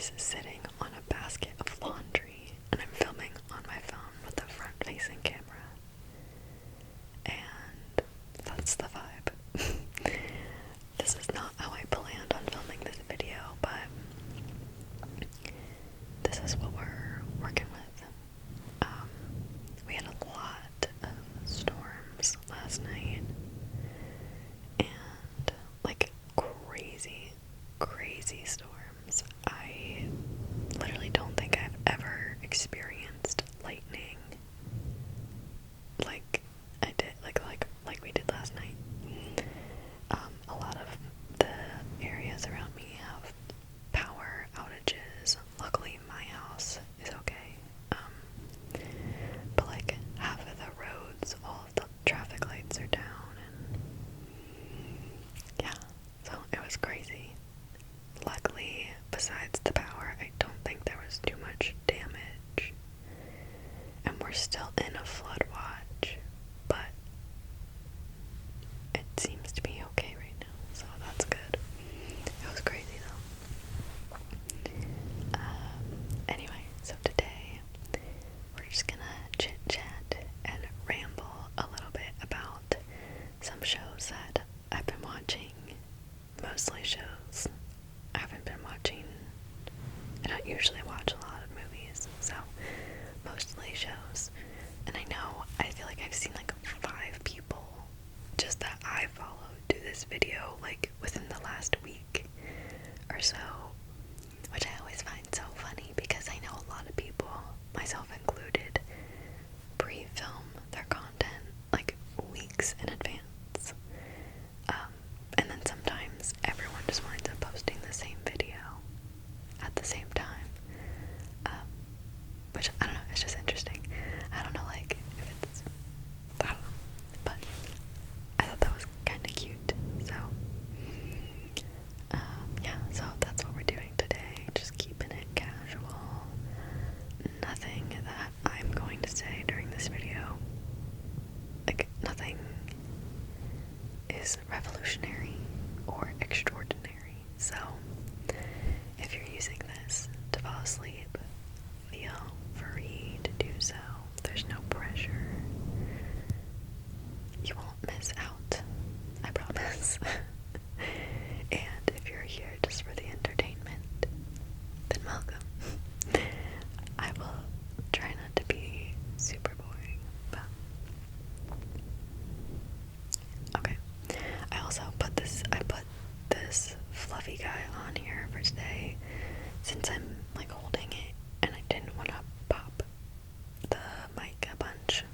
is sitting on a basket of laundry, and I'm filming on my phone with the front-facing camera. And that's the vibe. This is not how I planned on filming this video, but this is what we're working with. We had a lot of storms last night, and like crazy storms. I literally don't think I've ever experienced lightning like I did, like we did last night. A lot of the areas around me have power outages. Luckily, my house is okay. But like half of the roads, all of the traffic lights are down, and yeah, so it was crazy. Luckily, besides the power, I don't think there was too much damage. And we're still in a flood watch, but it seems to be okay right now, so that's good. It was crazy though. Anyway, so today we're just gonna chit chat and ramble a little bit about some shows that I've been watching. Mostly shows. I haven't been watching, I don't usually watch a lot of movies, so mostly shows. And I feel like I've seen like 5 people just that I followed do this video like within the last week or so, which I always find so funny because I know a lot of people, myself included, pre-film their content like weeks in advance. And then sometimes everyone just winds up posting the same video at the same time. Which, I don't know, it's just interesting. I don't know, like, if it's, I don't know, but I thought that was kind of cute, so, yeah, so that's what we're doing today, just keeping it casual. Nothing that I'm going to say during this video, like, nothing is revolutionary or extraordinary, so if you're using this to fall asleep, feel free to do so. There's no pressure. You won't miss out, I promise. And if you're here just for the entertainment, then welcome. I will try not to be super boring, but okay. I put this fluffy guy on here for today since I'm like holding it and I didn't want to pop the mic a bunch.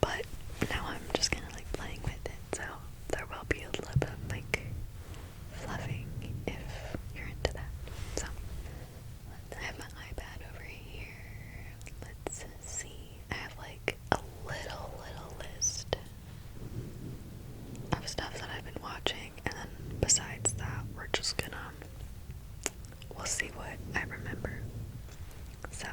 But now I'm just kind of like playing with it, so there will be a little bit of like fluffing if you're into that. So I have my iPad over here. Let's see. I have like a little list of stuff that I've been watching, and then besides that, we'll see what I remember. So,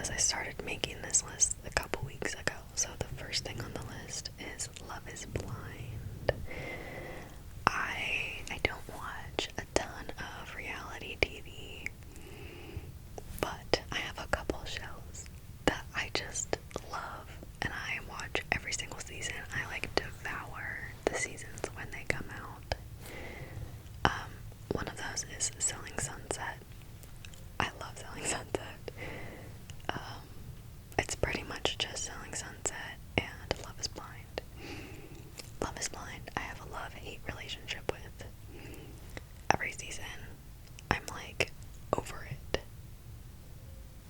I started making this list a couple weeks ago, so the first thing on the list is Love is Blind. I don't watch a ton of reality TV, but I have a couple shows that I just love, and I watch every single season. I like devour the seasons when they come out. One of those is Selling Sunset. I love Selling Sunset. It's pretty much just Selling Sunset and Love is Blind. Love is Blind, I have a love-hate relationship with. Every season, I'm like over it.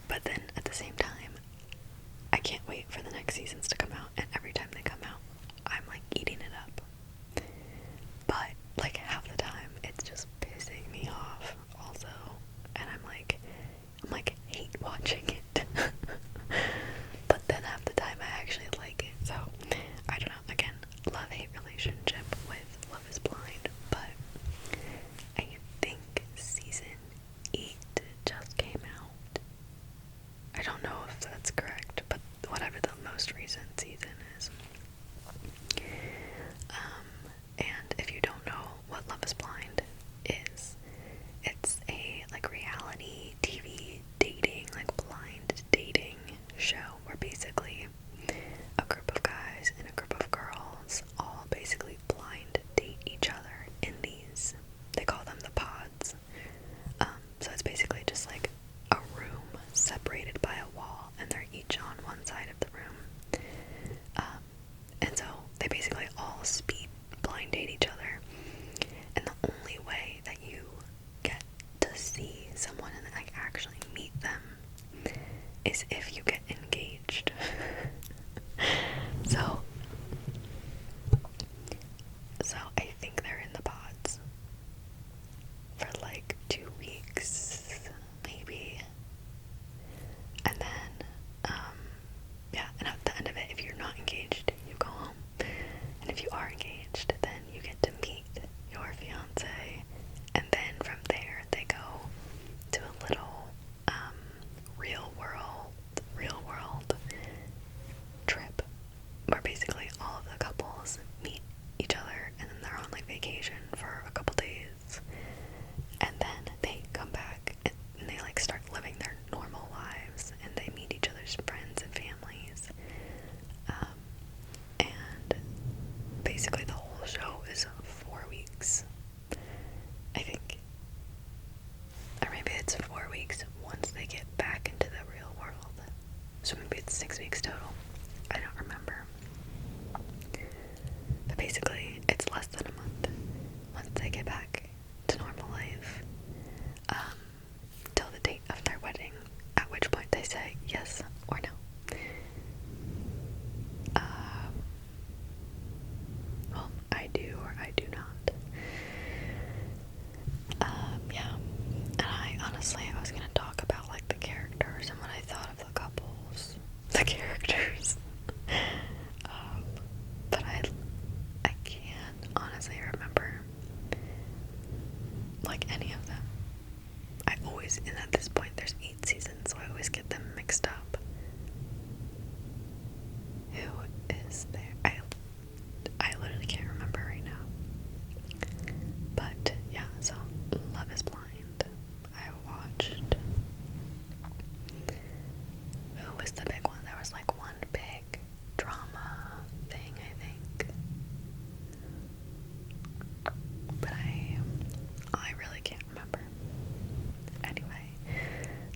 But then at the same time, I can't wait for the next seasons to come out, and every time they come out, I'm like eating it up. But like half the time, it's just pissing me off also, and I'm like hate watching it. But then half the time I actually like it, so I don't know. Again, love-hate relationship with Love is Blind. speed blind date each other. And the only way that you get to see someone and like actually meet them is if you get engaged. So I think they're in the pods for like 2 weeks, maybe. And then, yeah, and at the end of it, if you're not engaged, you go home. And if you are engaged, then you get to meet your fiance. And then from there, they go to a little, real world trip where basically all of the couples meet each other and then they're on like vacation for a couple days, and then they come back and they like start living their normal lives and they meet each other's friends and families, and basically the whole show is 4 weeks, I think, or maybe it's 4 weeks once they get back into the real world, so maybe it's 6 weeks total. I don't remember. But basically, it's less than a month once they get back to normal life, till the date of their wedding, at which point they say yes or no. Well, I do or I do not. Yeah. And I was gonna talk about like the characters and what I thought of the couples. The characters. But I can't honestly remember like any of them. I always, and at this point there's 8 seasons, so I always get them mixed up. Who is there? I literally can't remember right now. But yeah, so Love is Blind. I watched. Who was the big one? There was like one big drama thing, I think. But I really can't remember. Anyway,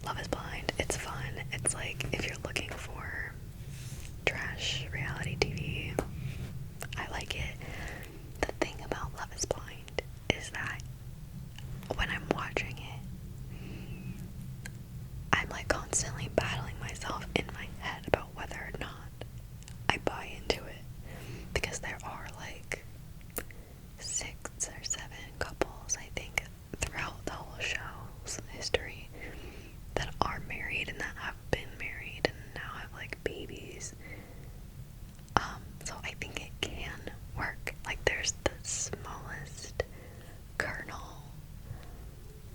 Love is Blind. It's fun. It's like if you're looking for trash reality TV, I like it. The thing about Love is Blind is that when I'm watching it, I'm like constantly battling myself in my head about whether or not I buy into it, because there are like 6 or 7 couples, I think, throughout the whole show's history that are married and that have been married and now have like babies. So I think it can work. Like there's the smallest kernel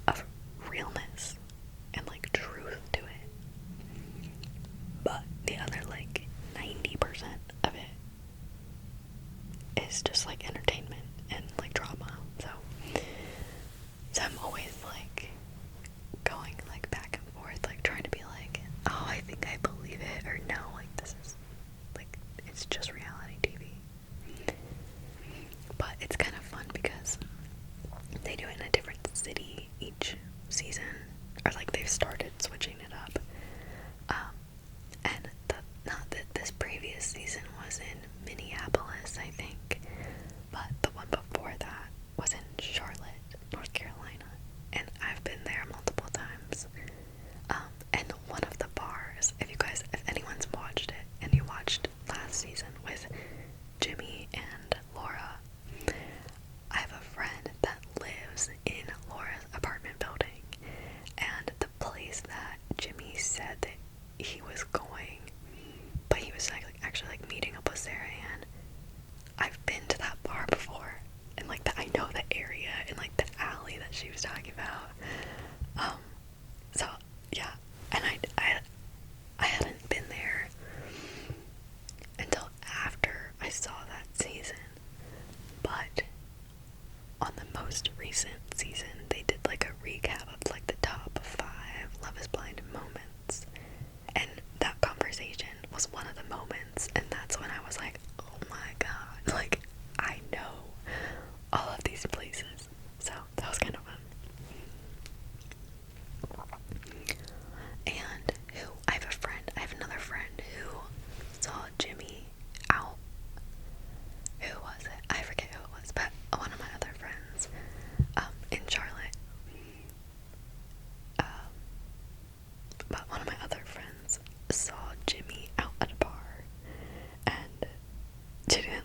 of realness and like truth to it, but the other like 90% of it is just like entertainment and like drama. So I'm always like going like back and forth, like trying to be like, oh, I think I believe it, or no, like this is like, it's just reality TV. But it's kind of fun because they do it in a different city each season, or like they've started switching it up. And not that this previous season was in Minneapolis, I think, but the one before that was in Charlotte, North Carolina, and I've been there multiple times. And one of the bars, if anyone's watched it, and you watched last season with Jimmy and Laura, I have a friend that lives in Laura's apartment building, and the place that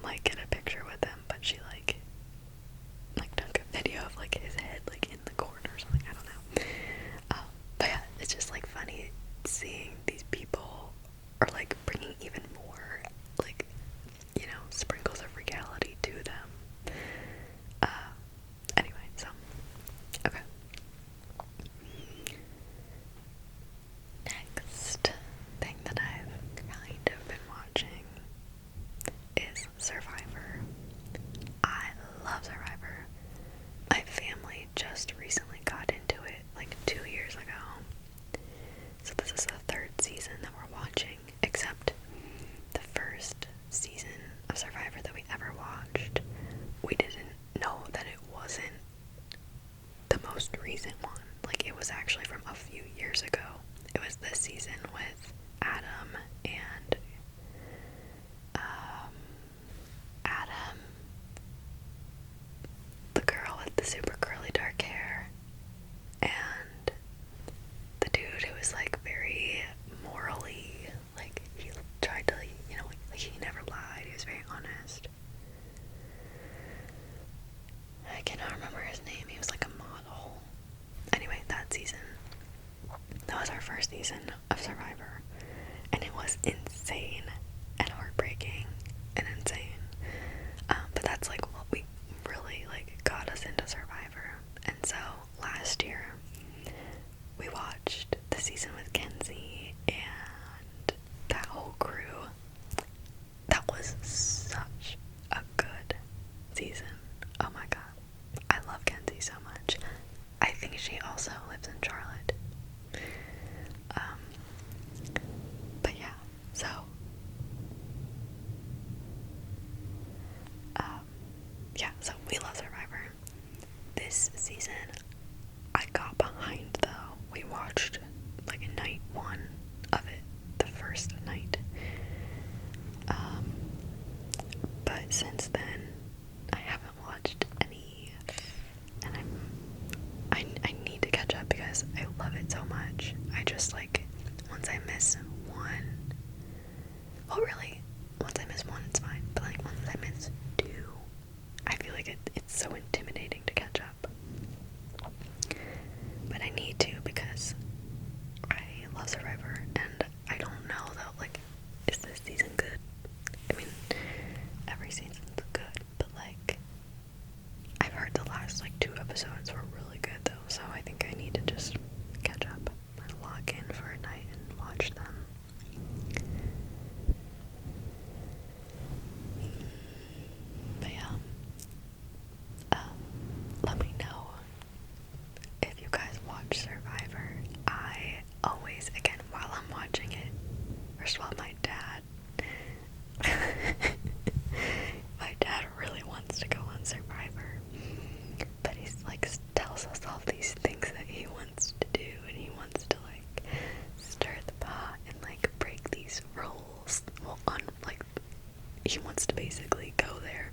like get a picture with him, but she like took a video of like his head like in the corner or something. I don't know. But yeah, it's just like funny seeing these people are like bringing even more like, you know, sprinkles of reality to them. Anyway, so okay. Next thing that I've kind of been watching is Survivor. I love Survivor. My family just recently got into it, like 2 years ago. So this is the 3rd season that we're watching, except the first season of Survivor that we ever watched, we didn't know that it wasn't the most recent one. Like, it was actually from a few years ago. It was this season with Adam and Adam, the girl with the super curly dark hair, and the dude who was like very morally, like he tried to, you know, like he never lied, he was very honest. I cannot remember his name, he was like a model. Anyway, that season, that was our first season of Survivor, and it was insane and heartbreaking and insane. But that's like what we really like got us into Survivor. And so last year we watched the season with Kenzie and that whole crew. That was such a good season. Oh my god, I love Kenzie so much. I think she also lives in Charlotte. But yeah, so yeah, so we love Survivor. This season, I got behind though. We watched like night 1 of it, the first night. But since then, I haven't watched any, and I need to catch up because I love it so much. I just like, once I miss one, well really, once I miss one it's fine, but like once I miss 2, I feel like it's so intimidating to catch up. But I need to because I love Survivor, and I don't know though, like, is this season good? I mean, every season's good, but like, I've heard the last like 2 episodes were really good though, so I think I need to just catch up and log in for a night and watch them. But yeah, let me know if you guys watch Survivor. I always, again, while I'm watching it, first of all, my dad really wants to go on Survivor, but he's like tells us all these things that he wants to do, and he wants to like stir the pot and like break these rules. Well, like, he wants to basically go there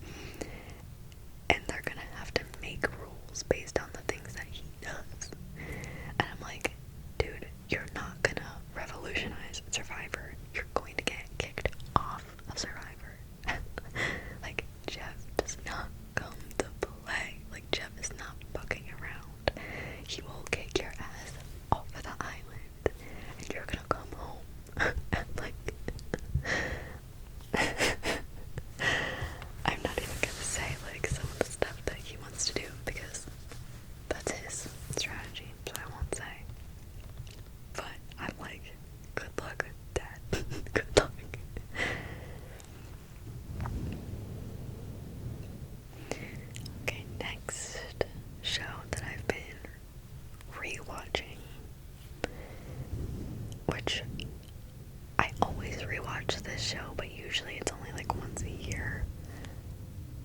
and they're gonna have to make rules based on the things that he does. And I'm like, dude, you're not gonna revolutionize Survivor. You're going to get kicked off of Survivor. Like, Jeff does not come to play. Like, Jeff is not fucking around. He will kick your ass off of the island, and you're gonna come home. And like, I'm not even gonna say like some of the stuff that he wants to do because that's his strategy, so I won't say. But I'm like, good luck, Dad. Good luck. Okay, next show that I've been rewatching, which I always rewatch this show, but usually it's only like once a year.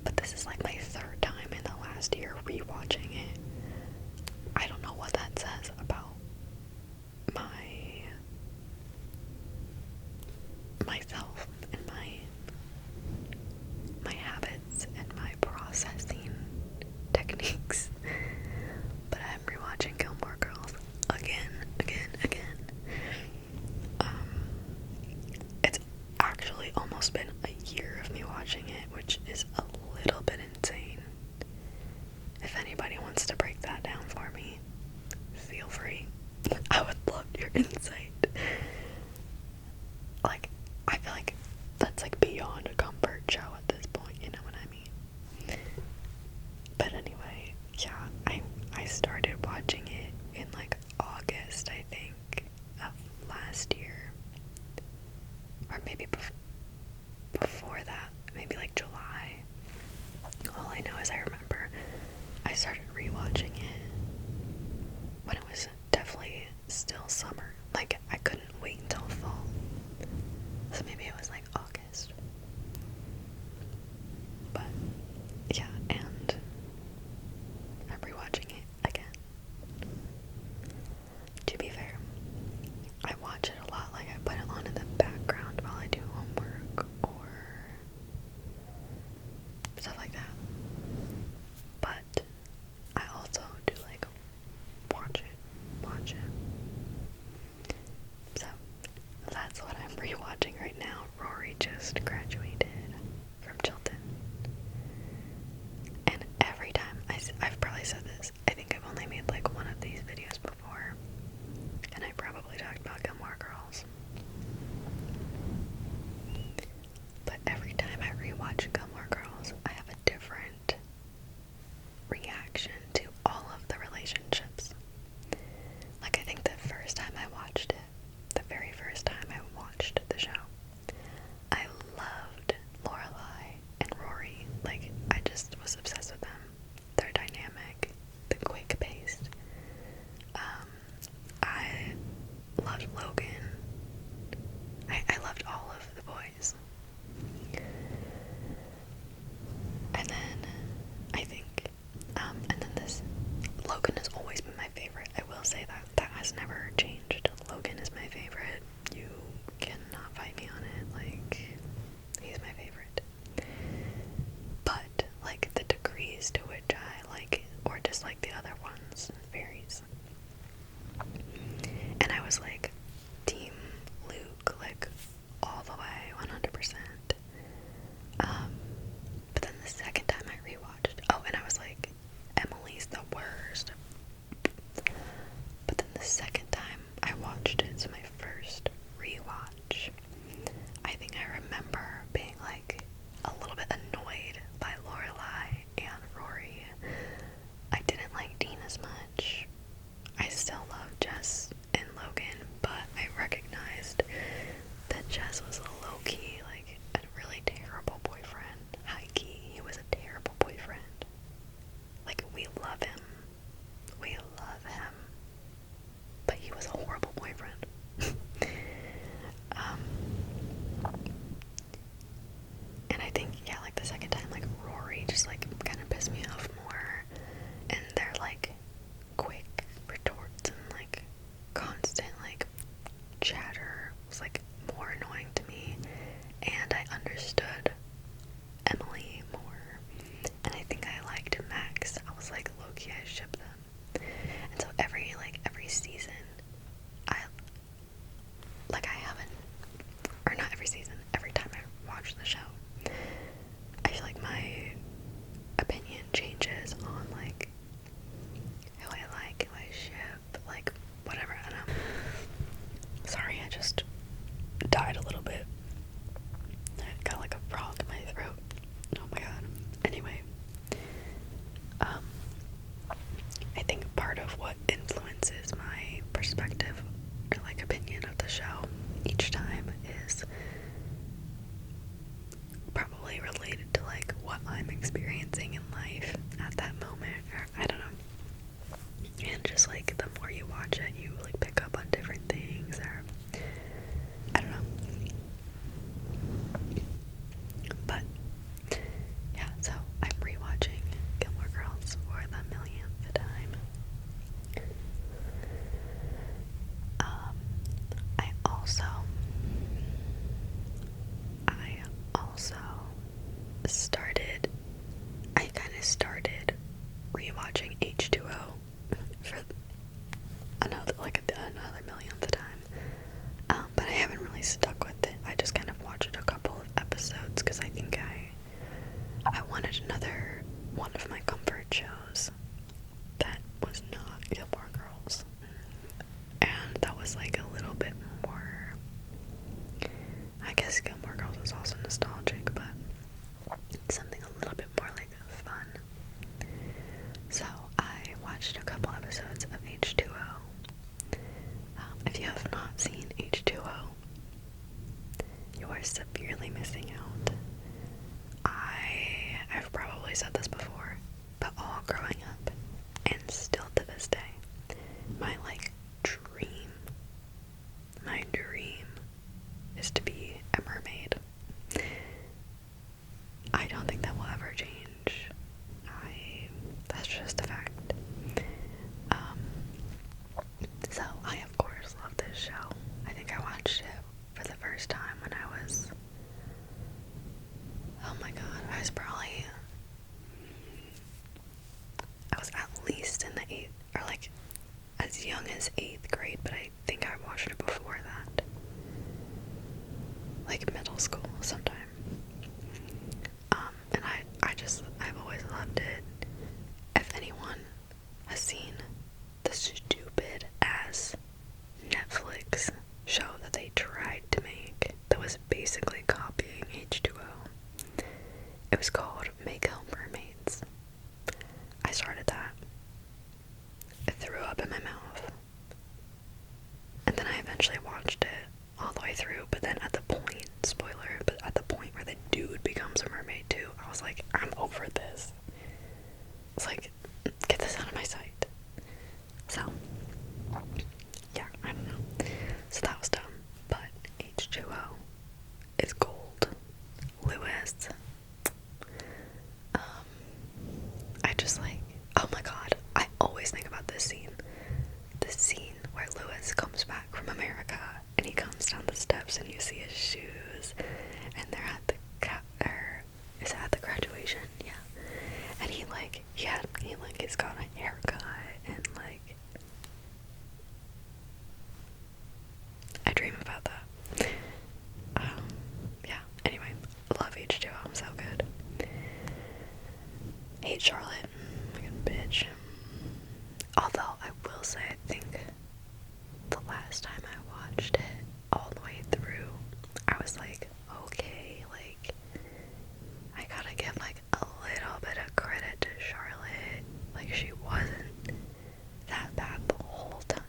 But this is like my 3rd time in the last year rewatching it. I don't know what that says about myself and my habits and my processing techniques. But I'm rewatching Gilmore Girls again. It's actually almost been a year of me watching it, which is a little bit insane. If anybody wants to break that down for me, feel free. I would love your insight. Like, I feel like that's like beyond a comfort show at this point, you know what I mean? But anyway, yeah, I started watching it in like August, I think, of last year. Or maybe before that, maybe like July. All I know is I remember I started rewatching it when it was definitely still summer. Like, I couldn't wait until fall. So maybe it was like August. But yeah, and I'm rewatching it again. To be fair, I watch it a lot. Like, I put it on in the background while I do homework or stuff like that. But I also do like watch it. So that's what I'm rewatching right now. Rory just graduated from Chilton. And every time, I've probably said this, I think I've only made like one of these videos before, and I probably talked about Gilmore Girls. But every time I rewatch Gilmore Girls, I have a different reaction to all of the relationships. Like, I think the first time I watched it, the very first time I watched the show, I loved Lorelai and Rory. Like, I just was obsessed with them. Their dynamic, the quick pace. I loved Logan. I loved all of the boys. And then, I think, and then Logan has always been my favorite. I will say that. That has never changed. Logan is my favorite. You cannot fight me on it. Like, he's my favorite. But, like, the degrees to which I like, or dislike the other ones varies. And I was like, Team Luke, like, all the way, 100%. But then the second time I rewatched, and I was like, Emily's the worst. But then the second time I watched it, so my first rewatch, I think I remember being like a little bit annoyed by Lorelai and Rory. I didn't like Dean as much. I still love Jess and Logan, but I recognized that Jess was a low-key, like, a really terrible boyfriend. High-key, he was a terrible boyfriend. Like, we love him. But he was a horrible boyfriend. And I think, yeah, like, the second time, like, Rory just, like, kind of pissed me off more. And they're, like, quick retorts and, like, constant, like, chatter was, like, more annoying to me. And I understood Emily more. And I think I liked Max. I was like, low-key, I ship them. And so every season, not every season, every time I watch the show, I feel like my opinion changes on, like, who I like, who I ship, like, whatever, I don't know. Sorry, I just died a little bit. I got, like, a frog in my throat. Oh my god. Anyway, I think part of what influences my perspective or, like, opinion of the show each time is probably related to, like, what I'm experiencing in life at that moment, or I don't know. And just, like, the more you watch it, you, like, pick up on different things, or I don't know. But yeah, so I'm rewatching Gilmore Girls for the millionth time. I kind of started rewatching H2O for another millionth time. But I haven't really stuck with it. I just kind of watched a couple of episodes because I think I wanted another one of my comfort shows that was not Gilmore Girls. And that was like a little bit more, I guess Gilmore Girls is also nostalgic, but something a little bit more like fun. So I watched a couple episodes of H2O. If you have not seen H2O, you are severely missing out. I've probably said this before, but all growing up, and still to this day, my dream is to be a mermaid. I don't think that will ever change. That's just a fact. So I of course love this show. I think I watched it for the first time when I was, oh my god, I was at least in the 8th, or like as young as 8th grade, but I think I watched it before that. Like middle school sometime. And I've always loved it. If anyone has seen the stupid ass Netflix show that they tried to make that was basically copying H2O, it was called Make Home Mermaids. I started that. I threw up in my mouth. And then I eventually watched it all the way through, but then at the point, spoiler, but at the point where the dude becomes a mermaid too, I was like, I'm over this. It's like, get this out of my sight. So, yeah, I don't know. So that was dumb, but H2O is gold. Lewis. I just like, oh my god, I always think about this scene. The scene where Lewis comes back from America and he comes down the steps and you see his shoes and they're at the is it at the graduation? Yeah. And he's got a haircut and like I dream about that. Yeah, anyway, love H2O, so good. Hate Charlotte, like a bitch. Although I will say, I think the last time I watched it all the way through, I was like, okay, like, I gotta give like a little bit of credit to Charlotte. Like, she wasn't that bad the whole time.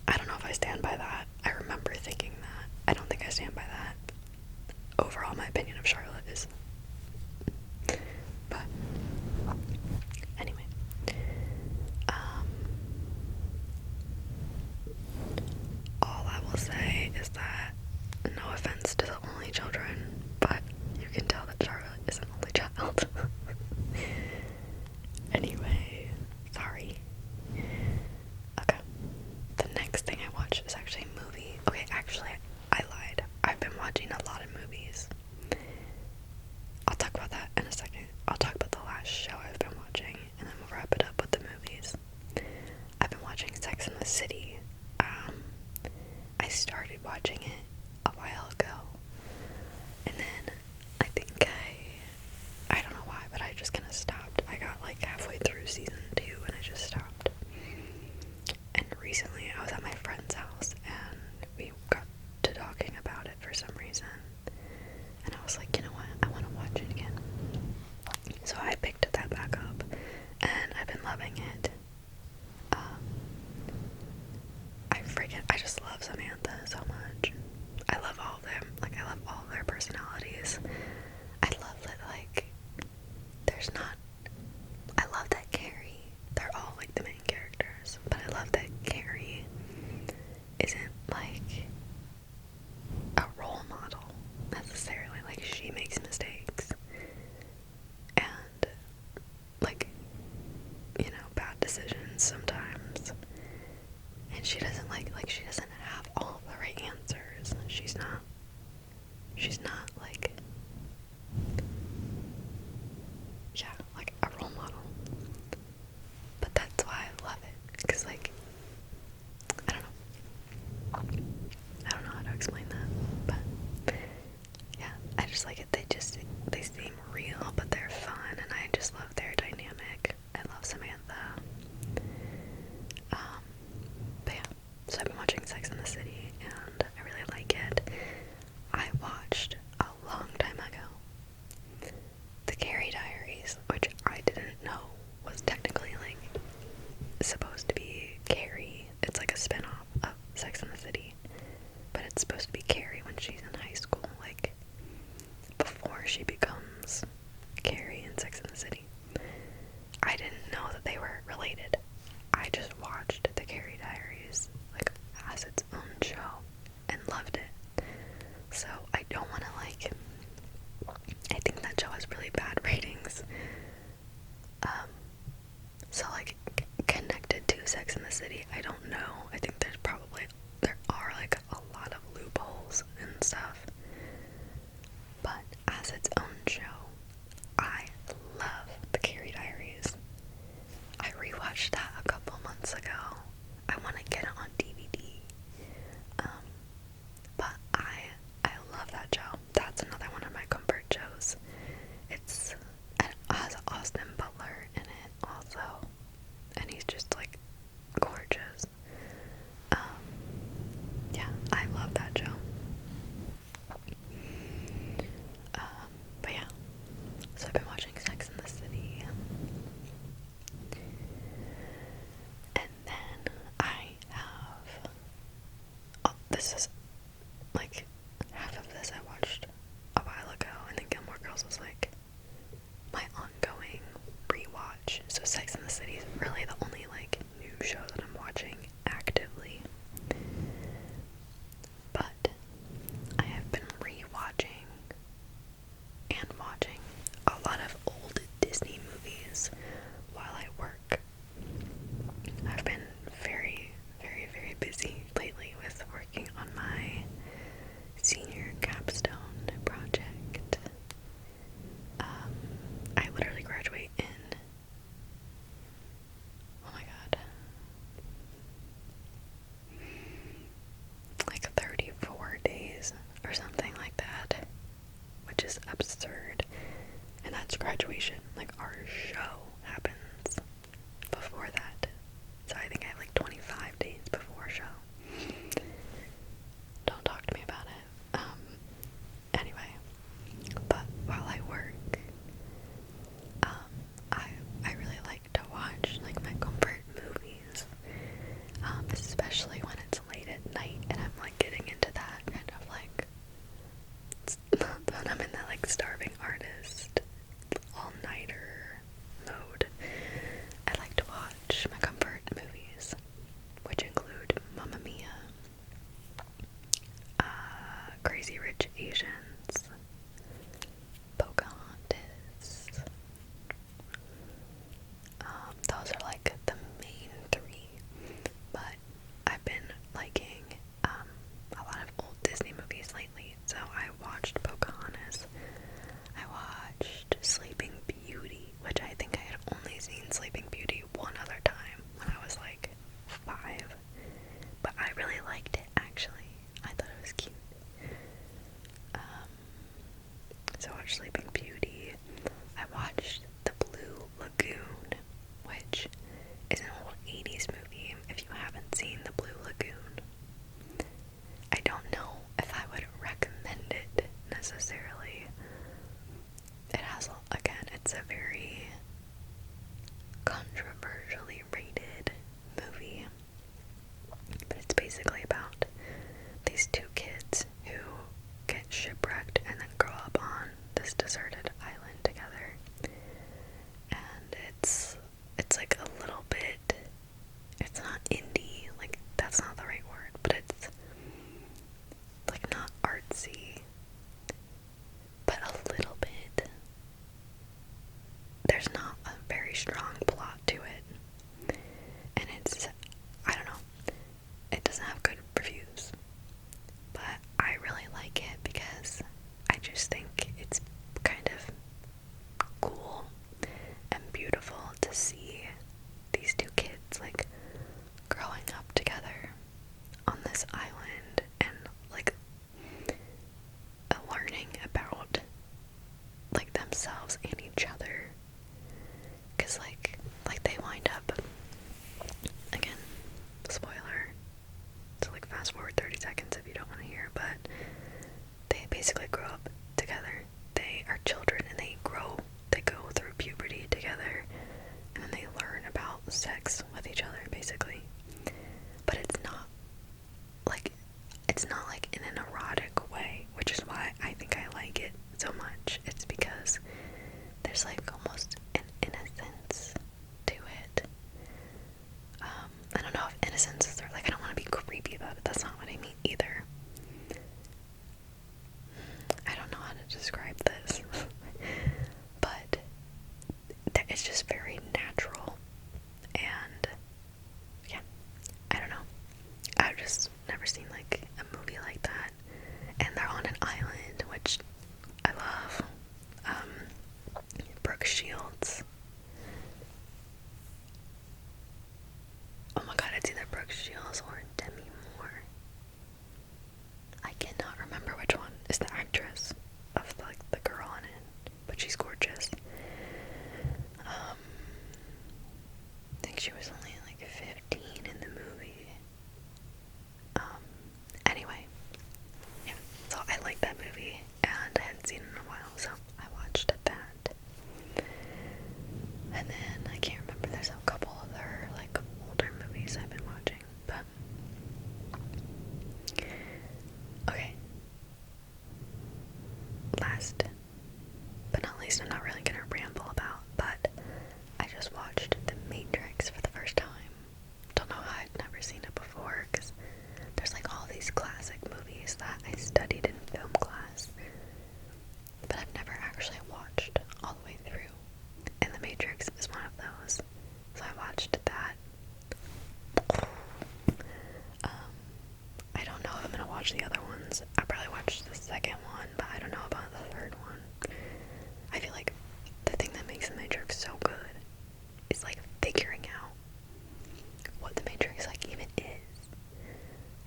I don't know if I stand by that. I remember thinking that. I don't think I stand by that. Overall, my opinion of Charlotte is, but anyway, all I will say is that, no offense to the only children, but you can tell that Charlotte is an only child. Anyway, sorry. Okay, the next thing I watched is actually a movie. Okay, actually, I lied. I've been watching a lot of movies. I'll talk about that in a second. I'll talk about the last show I've been watching, and then we'll wrap it up with the movies. I've been watching Sex and the City. I started watching it a while ago, and then I think I don't know why, but I just kind of stopped. I got like halfway through season 2 and I just stopped. And recently I was at my friend's house and we got to talking about it for some reason, and I was like, you know what, I want to watch it again. So I picked that back up and I've been loving it. I just love Samantha so much. Diaries, which I didn't know was technically like supposed to be Carrie. It's like a spin-off of Sex and the City, but it's supposed to be Carrie when she's in high school, like before she becomes Carrie in Sex and the City. I didn't know that they were related. I just watched the Carrie Diaries like as its own show and loved it. So I don't want to like, I think that show has really bad ratings. So like connected to Sex and the City, I don't know. I think there are like a lot of loopholes and stuff. But as its own show, I love the Carrie Diaries. I rewatched that a couple months ago. I want to get it on DVD. But I love that show. That's another one of my comfort shows. It has Austin Butler in it also, and he's just like gorgeous. Yeah, I love that show. But yeah, so I've been watching Sex and the City, and then I have, this is like half of this I watched a while ago, and then Gilmore Girls was like my ongoing rewatch. So Sex and the City is really the only like new show that I'm watching actively. But I have been rewatching and watching a lot of old Disney movies while I work. I've been very, very, very busy lately with working on my senior capstone project. I literally graduate in, oh my god, like 34 days or something like that, which is absurd. And that's graduation. Like, our show happens before that. So I think I have like 25 days before show. Don't talk to me about it. Anyway, but while I work, I really like to watch like my comfort movies, especially when it's late at night and I'm like getting into that kind of like, when I'm in that like starving artist all-nighter mode. I like to watch my comfort movies, which include Mamma Mia, Crazy Rich Asians, Pocahontas. Those are like the main three, but I've been liking a lot of old Disney movies lately. So I watched Pocahontas, I watched Sleeping Beauty, which I think I had only seen Sleeping Beauty one other time when I was like 5, but I really liked it actually. I thought it was cute. So I watched Sleeping Beauty. I watched The Blue Lagoon, which is an old 80s movie. If you haven't seen The Blue Lagoon, I don't know if I would recommend it necessarily. It has, again, it's a very controversially rated movie, but it's basically about these two kids who get shipwrecked and then grow up on this deserted island together. And it's like a little bit, it's not indie, like that's not the right word, but it's like not artsy, but a little bit. There's not a very strong plot to it, and it's, I don't know, it doesn't have good reviews, but I really like it because I just think it's kind of cool and beautiful to see these two kids like growing up together on this island and like learning about like themselves and each other, because like they wind up, again, spoiler, so like fast forward 30 seconds if you don't want to hear, but they basically grow up together. They are children and they go through puberty there's like almost an innocence to it. I don't know if innocence is there, like I don't want to be creepy about it, that's not what I mean either. I don't know how to describe this, but it's just very natural, and yeah, I don't know. I've just never seen like a movie like that, and they're on an island, which I love. Brooke Shields. Oh my god, it's either Brooke Shields or Demi Moore. I cannot remember which one is the actress of like the girl on it, but she's gorgeous. I think she was only like 15 in the movie. Anyway, yeah, so I like that movie, and I hadn't seen it in a while, so I watched that. And then I can't remember, there's a couple other like older movies I've been watching, but okay. Last but not least, I'm not really gonna ramble about, but I just watched The Matrix for the first time. Don't know how I'd never seen it before, because there's like all these classic movies that I studied in film class, but I've never actually watched all the way through, and The Matrix is one of those, so I watched that. I don't know if I'm gonna watch the other ones. I probably watched the second one, but I don't know about the third one. I feel like the thing that makes The Matrix so good is like figuring out what The Matrix like even is.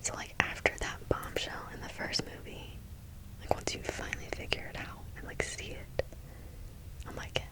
So like after that bombshell in the first movie, like once you finally figure it out and like see it, I'm like,